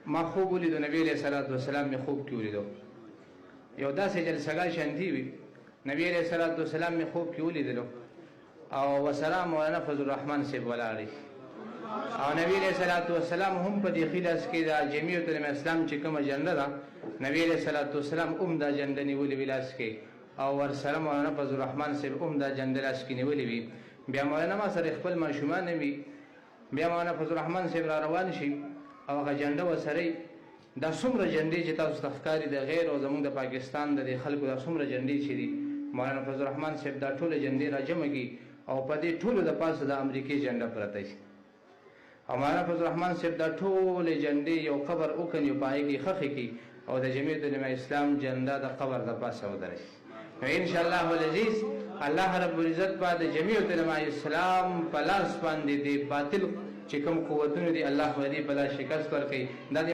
ما خوب ولیدو نبی علیہ الصلوۃ والسلام می خوب کې ولیدو یو داسې جلسګاه شانتی وي نبی علیہ الصلوۃ والسلام می خوب کې ولیدلو او وسلام مولانا فضل الرحمن صاحب ولاړی او نبی علیہ الصلوۃ والسلام هم په دې خلاص کې دا جمعیت الاسلام چې کومه جنډه ده نبی علیہ الصلوۃ والسلام دا جنډه نیولې ولاس کې او ورسره مولانا فضل الرحمن صاحب دا جنډه لاس کې نیولې وي بیا مولانا ما سره خپل ماشومان وي بیا مولانا فضل الرحمن صاحب را روان شي او هغه جنډه وسره دا څومره جنډې چې تاسو تخکاری د غیر او زموږ د پاکستان د خلکو دا څومره جنډې چې دي مولانا فضل الرحمن صاحب دا ټوله جنډې را جمع کړي او په دې ټولو د پاسه د امریکای جنډه پرته شي او مولانا فضل الرحمن صاحب دا ټولې جنډې یو قبر وکړي او پای کې خخې کې او د جمعیت العلماء اسلام جنډه د قبر د پاسه ودرشي نو ان شاء الله العزیز الله رب العزت بعد جمعیت العلماء اسلام پلاس باندې دی باطل چې کوم قوتونه دي الله باندې بلا شکست ورکړي دا